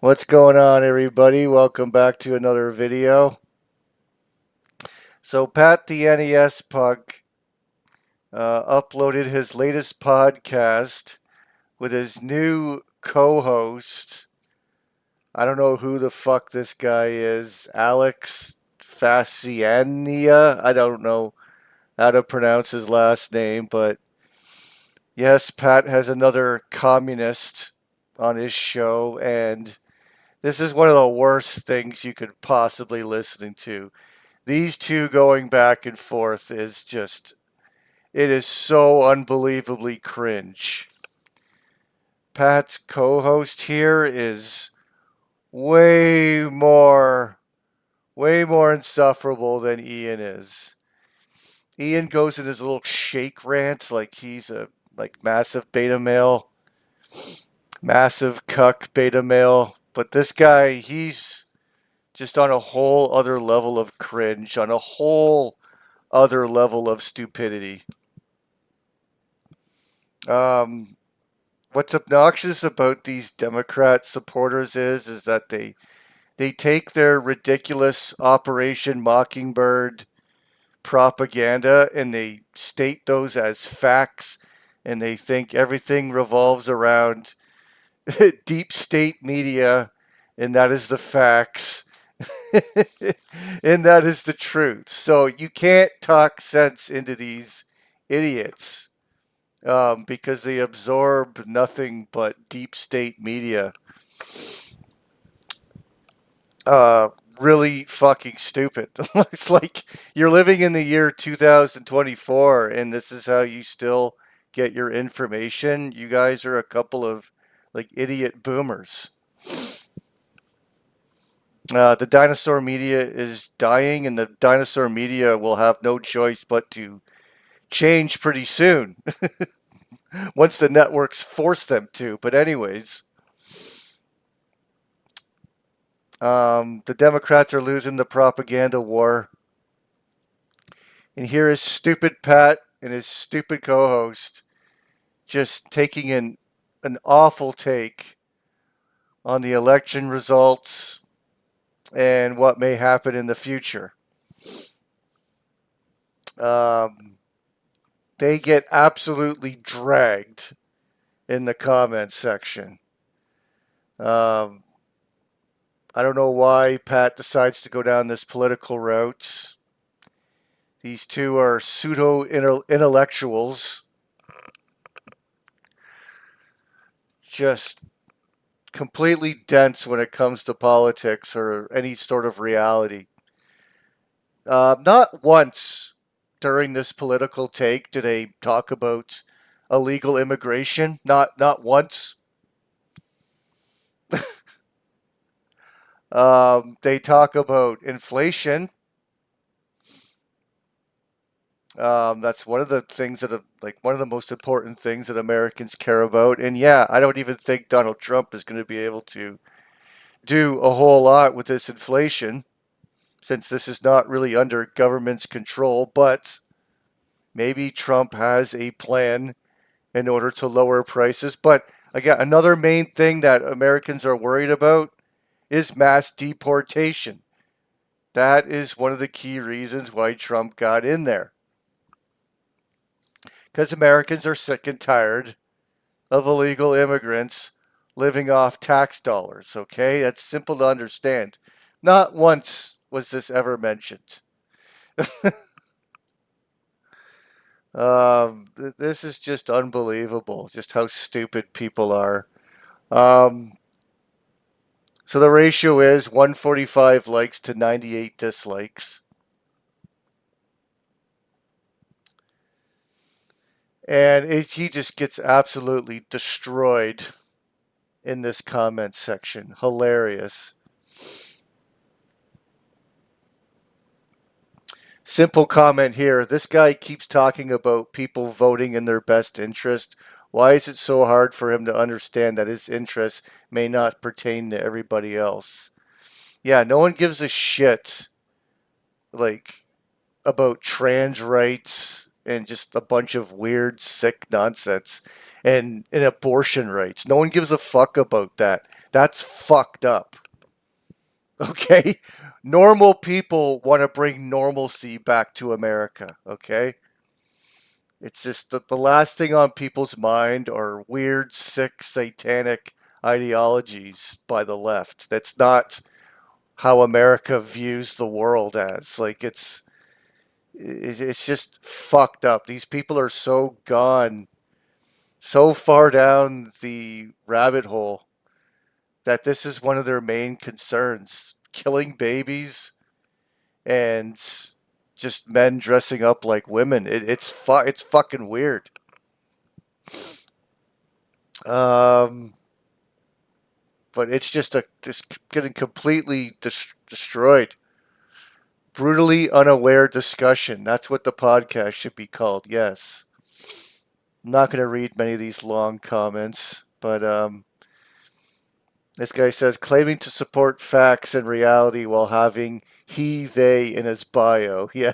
What's going on, everybody? Welcome back to another video. So, Pat the NES Punk uploaded his latest podcast with his new co host. I don't know who the fuck this guy is. Alex Fasciania? I don't know how to pronounce his last name, but yes, Pat has another communist on his show, and this is one of the worst things you could possibly listen to. These two going back and forth is just, it is so unbelievably cringe. Pat's co host here is way more, way more insufferable than Ian is. Ian goes in his little shake rants like he's a massive beta male, massive cuck beta male. But this guy, he's just on a whole other level of cringe, on a whole other level of stupidity. Um, what's obnoxious about these Democrat supporters is that they take their ridiculous Operation Mockingbird propaganda and they state those as facts, and they think everything revolves around deep state media, and that is the facts. And that is the truth. So you can't talk sense into these idiots, because they absorb nothing but deep state media. Uh, really fucking stupid. It's like you're living in the year 2024 and this is how you still get your information. You guys are a couple of idiot boomers. The dinosaur media is dying, and the dinosaur media will have no choice but to change pretty soon once the networks force them to. But, anyways, the Democrats are losing the propaganda war. And here is stupid Pat and his stupid co host just taking an awful take on the election results and what may happen in the future. Um, they get absolutely dragged in the comments section. Um, I don't know why Pat decides to go down this political route. These two are pseudo intellectuals, just completely dense when it comes to politics or any sort of reality. Not once during this political take do they talk about illegal immigration. Not once. They talk about inflation. That's one of the things that one of the most important things that Americans care about. And yeah, I don't even think Donald Trump is going to be able to do a whole lot with this inflation, since this is not really under government's control. But maybe Trump has a plan in order to lower prices. But again, another main thing that Americans are worried about is mass deportation. That is one of the key reasons why Trump got in there. Because Americans are sick and tired of illegal immigrants living off tax dollars, okay? That's simple to understand. Not once was this ever mentioned. This is just unbelievable, just how stupid people are. Um, so the ratio is 145 likes to 98 dislikes. And he just gets absolutely destroyed in this comment section. Hilarious. Simple comment here. This guy keeps talking about people voting in their best interest. Why is it so hard for him to understand that his interests may not pertain to everybody else? Yeah, no one gives a shit like about trans rights and just a bunch of weird, sick nonsense, and abortion rights. No one gives a fuck about that. That's fucked up. Okay? Normal people want to bring normalcy back to America. Okay? It's just that the last thing on people's mind are weird, sick, satanic ideologies by the left. That's not how America views the world as. Like it's just fucked up. These people are so gone, so far down the rabbit hole that this is one of their main concerns: killing babies and just men dressing up like women. It's fucking weird. Um, but it's just getting completely destroyed. Brutally unaware discussion. That's what the podcast should be called. Yes. I'm not going to read many of these long comments, but this guy says claiming to support facts and reality while having he, they in his bio. Yeah.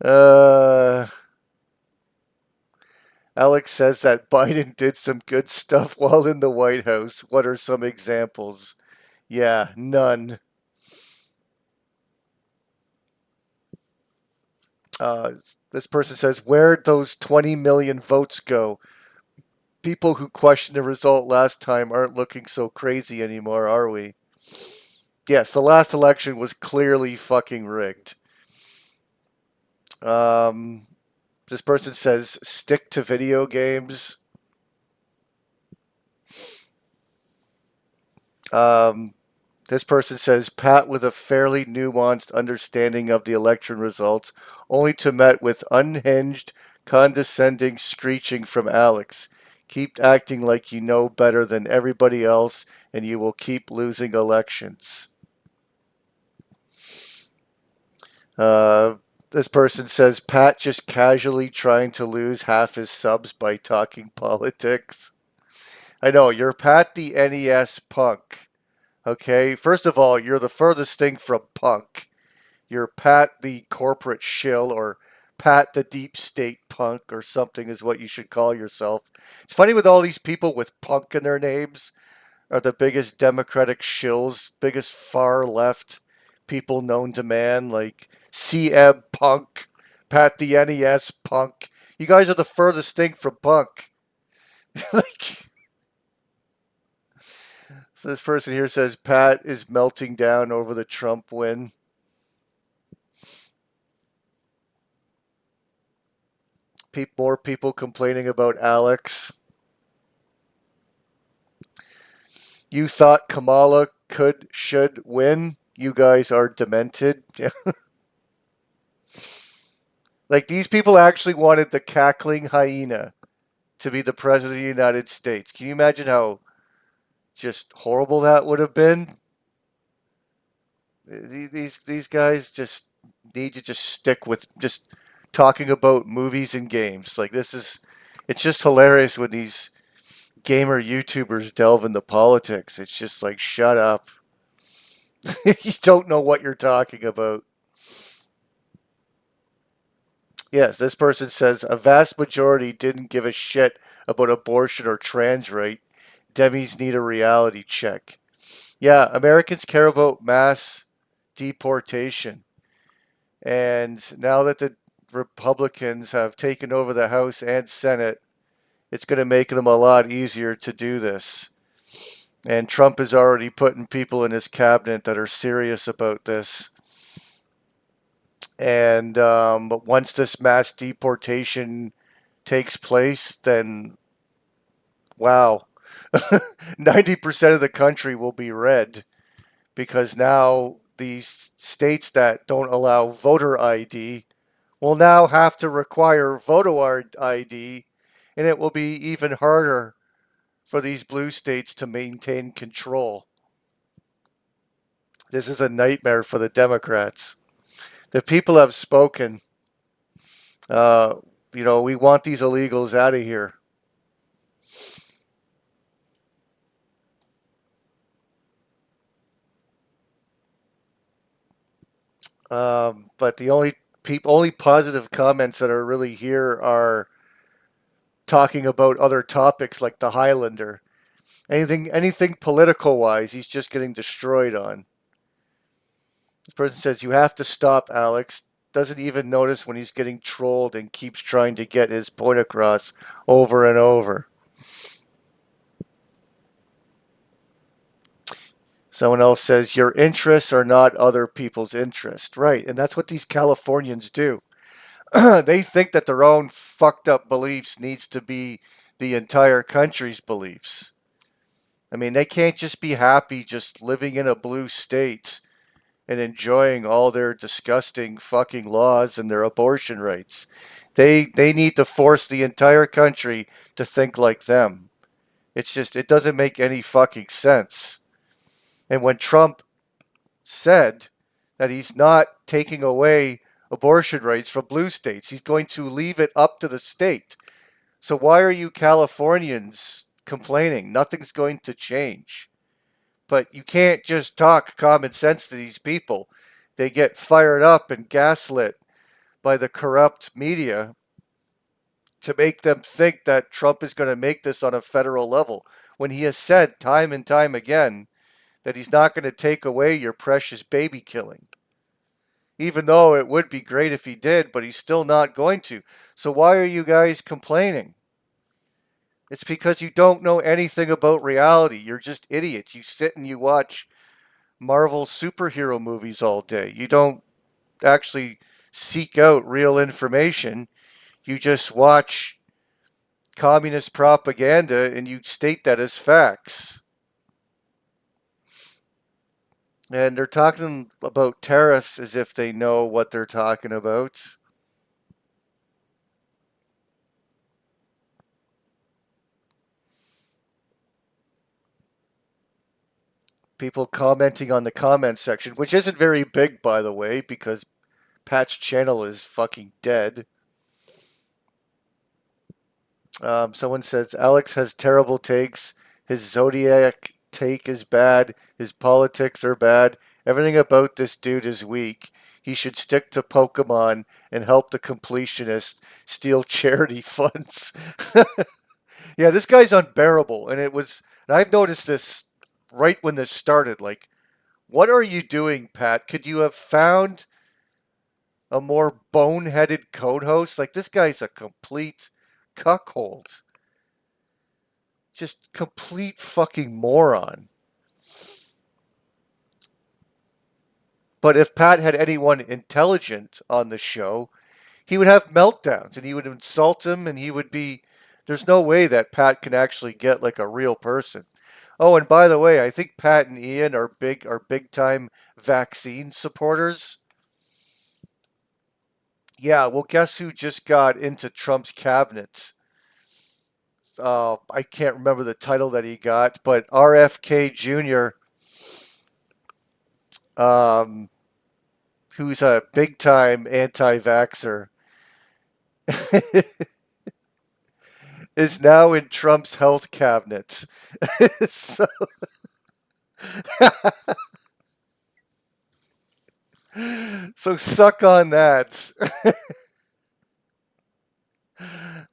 Uh, Alex says that Biden did some good stuff while in the White House. What are some examples? Yeah, none. Uh, this person says, where'd those 20 million votes go? People who questioned the result last time aren't looking so crazy anymore, are we? Yes, the last election was clearly fucking rigged. Um, this person says, stick to video games. Um, this person says, Pat with a fairly nuanced understanding of the election results, only to met with unhinged, condescending screeching from Alex. Keep acting like you know better than everybody else, and you will keep losing elections. Uh, this person says, Pat just casually trying to lose half his subs by talking politics. I know, you're Pat the NES Punk. Okay, first of all, you're the furthest thing from punk. You're Pat the corporate shill, or Pat the deep state punk, or something is what you should call yourself. It's funny with all these people with punk in their names are the biggest Democratic shills, biggest far left people known to man, like CM Punk, Pat the NES Punk. You guys are the furthest thing from punk. Like, so this person here says Pat is melting down over the Trump win. More people complaining about Alex. You thought Kamala should win. You guys are demented. Like these people actually wanted the cackling hyena to be the president of the United States. Can you imagine how just horrible that would have been? These guys just need to just stick with just talking about movies and games. Like this is, it's just hilarious when these gamer YouTubers delve into politics. It's just like shut up. You don't know what you're talking about. Yes, this person says a vast majority didn't give a shit about abortion or trans right. Demis need a reality check. Yeah, Americans care about mass deportation. And now that the Republicans have taken over the House and Senate, it's going to make them a lot easier to do this. And Trump is already putting people in his cabinet that are serious about this. And but once this mass deportation takes place, then wow, 90% of the country will be red because now these states that don't allow voter ID will now have to require voter ID, and it will be even harder for these blue states to maintain control. This is a nightmare for the Democrats. The people have spoken. Uh, we want these illegals out of here. But the only only positive comments that are really here are talking about other topics like the Highlander. Anything political wise, he's just getting destroyed on. This person says you have to stop Alex. Doesn't even notice when he's getting trolled and keeps trying to get his point across over and over. Someone else says your interests are not other people's interests. Right, and that's what these Californians do. They think that their own fucked up beliefs needs to be the entire country's beliefs. I mean, they can't just be happy just living in a blue state and enjoying all their disgusting fucking laws and their abortion rights. They need to force the entire country to think like them. It's just it doesn't make any fucking sense. And when Trump said that he's not taking away abortion rights from blue states, he's going to leave it up to the state. So why are you Californians complaining? Nothing's going to change. But you can't just talk common sense to these people. They get fired up and gaslit by the corrupt media to make them think that Trump is going to make this on a federal level when he has said time and time again that he's not going to take away your precious baby killing. Even though it would be great if he did, but he's still not going to. So why are you guys complaining? It's because you don't know anything about reality. You're just idiots. You sit and you watch Marvel superhero movies all day. You don't actually seek out real information. You just watch communist propaganda and you state that as facts. And they're talking about tariffs as if they know what they're talking about. People commenting on the comment section, which isn't very big, by the way, because Pat's channel is fucking dead. Someone says Alex has terrible takes. His Zodiac take is bad. His politics are bad. Everything about this dude is weak. He should stick to Pokemon and help the completionist steal charity funds. Yeah, this guy's unbearable. And I've noticed this right when this started. Like, what are you doing, Pat? Could you have found a more boneheaded code host? Like, this guy's a complete cuckold. Just complete fucking moron. But if Pat had anyone intelligent on the show, he would have meltdowns and he would insult him and he would be. There's no way that Pat can actually get like a real person. Oh, and by the way, I think Pat and Ian are big time vaccine supporters. Yeah, well, guess who just got into Trump's cabinet? I can't remember the title that he got, but RFK Jr., um, who's a big time anti vaxxer, is now in Trump's health cabinet. so, so suck on that.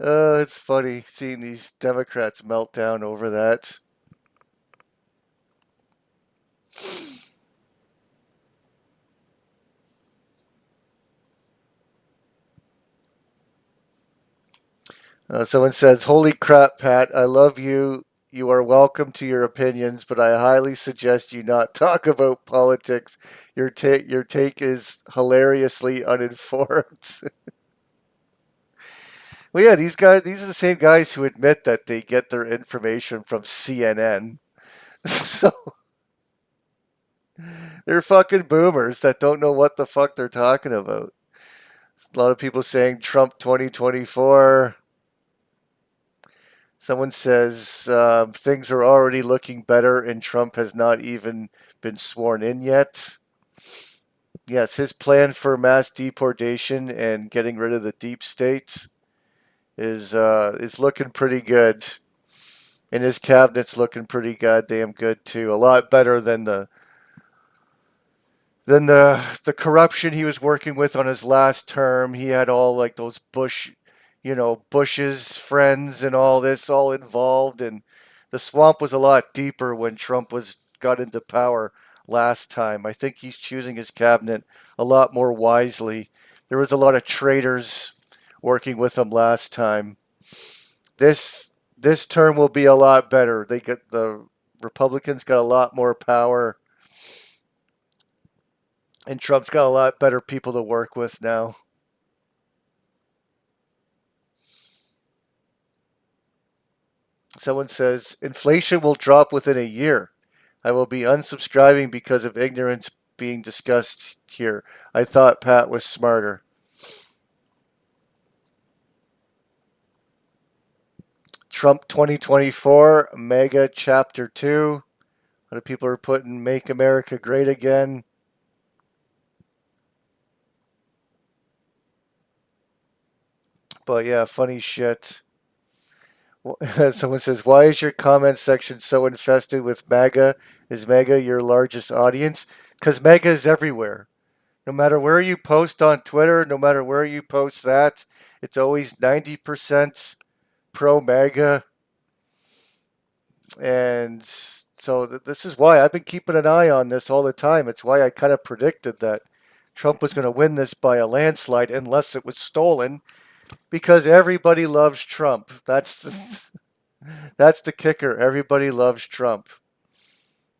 It's funny seeing these Democrats melt down over that. Someone says, "Holy crap, Pat! I love you. You are welcome to your opinions, but I highly suggest you not talk about politics. Your take is hilariously uninformed." Well, yeah, these are the same guys who admit that they get their information from CNN. So they're fucking boomers that don't know what the fuck they're talking about. A lot of people saying Trump 2024. Someone says things are already looking better and Trump has not even been sworn in yet. Yes, his plan for mass deportation and getting rid of the deep states is looking pretty good. And his cabinet's looking pretty goddamn good too. A lot better than Then the corruption he was working with on his last term, he had all like those Bush's friends and all this all involved, and the swamp was a lot deeper when Trump was got into power last time. I think he's choosing his cabinet a lot more wisely. There was a lot of traitors working with him last time. This term will be a lot better. The Republicans got a lot more power, and Trump's got a lot better people to work with now. Someone says inflation will drop within a year. I will be unsubscribing because of ignorance being discussed here. I thought Pat was smarter. Trump 2024, Mega Chapter 2. A lot of people are putting Make America Great Again. But yeah, funny shit. Someone says, why is your comment section so infested with MAGA? Is MAGA your largest audience? Because MAGA is everywhere. No matter where you post on Twitter, no matter where you post that, it's always 90% pro MAGA. And so this is why I've been keeping an eye on this all the time. It's why I kind of predicted that Trump was going to win this by a landslide unless it was stolen, because everybody loves Trump. That's the kicker. Everybody loves Trump.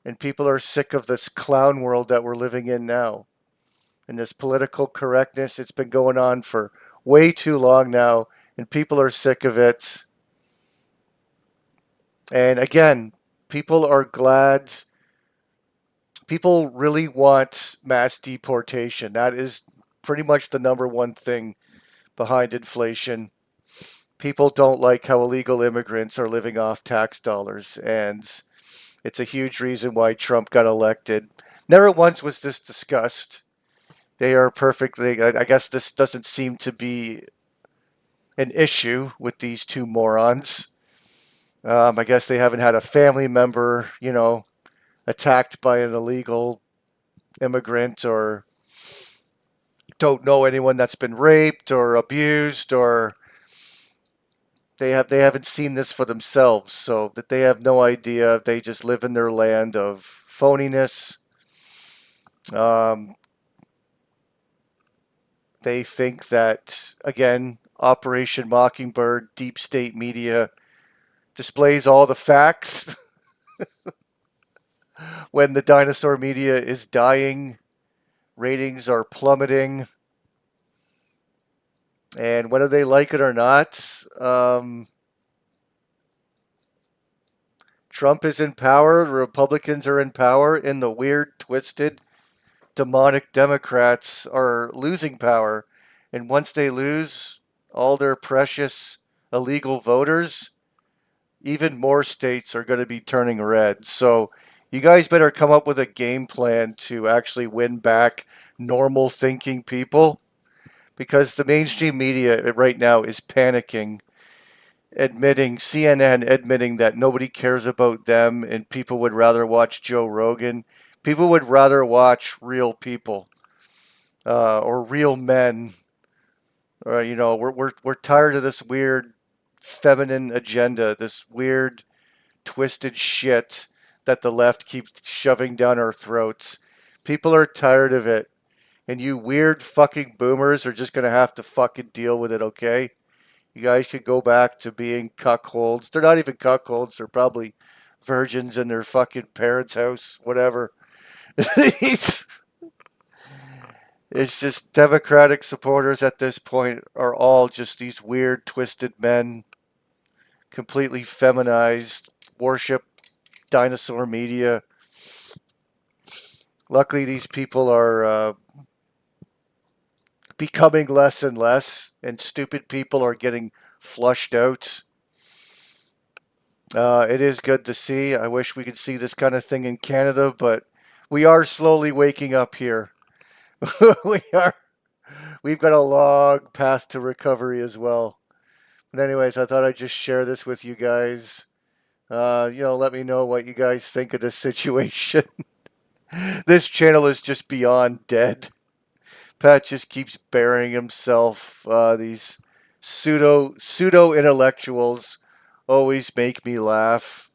And people are sick of this clown world that we're living in now. And this political correctness, it's been going on for way too long now. And people are sick of it. And again, people are glad. People really want mass deportation. That is pretty much the number one thing behind inflation. People don't like how illegal immigrants are living off tax dollars. And it's a huge reason why Trump got elected. Never once was this discussed. They are perfectly. I guess this doesn't seem to be an issue with these two morons. I guess they haven't had a family member, attacked by an illegal immigrant, or don't know anyone that's been raped or abused, or they haven't seen this for themselves, so that they have no idea. They just live in their land of phoniness. Um, They think that, again, Operation Mockingbird, deep state media displays all the facts when the dinosaur media is dying, ratings are plummeting, and whether they like it or not, Trump is in power, the Republicans are in power, and the weird, twisted, demonic Democrats are losing power. And once they lose all their precious illegal voters, even more states are going to be turning red. So you guys better come up with a game plan to actually win back normal thinking people, because the mainstream media right now is panicking, admitting, CNN admitting that nobody cares about them and people would rather watch Joe Rogan. People would rather watch real people, or real men. We're tired of this weird feminine agenda, this weird twisted shit that the left keeps shoving down our throats. People are tired of it. And you weird fucking boomers are just going to have to fucking deal with it, okay? You guys could go back to being cuckolds. They're not even cuckolds. They're probably virgins in their fucking parents' house, whatever. it's, it's just Democratic supporters at this point are all just these weird, twisted men, completely feminized, worship dinosaur media. Luckily, these people are becoming less and less, and stupid people are getting flushed out. It is good to see. I wish we could see this kind of thing in Canada, but we are slowly waking up here. we are. We've got a long path to recovery as well. But anyways, I thought I'd just share this with you guys. Let me know what you guys think of this situation. This channel is just beyond dead. Pat just keeps burying himself. These pseudo intellectuals always make me laugh.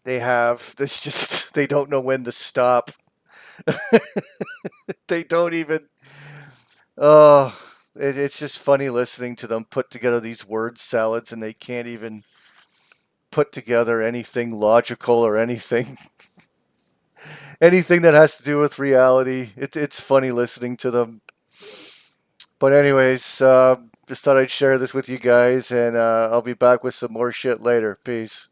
They have this just they don't know when to stop. They don't even. Oh, it's just funny listening to them put together these word salads, and they can't even put together anything logical or anything anything that has to do with reality. It's funny listening to them. But anyways, just thought I'd share this with you guys, and I'll be back with some more shit later. Peace.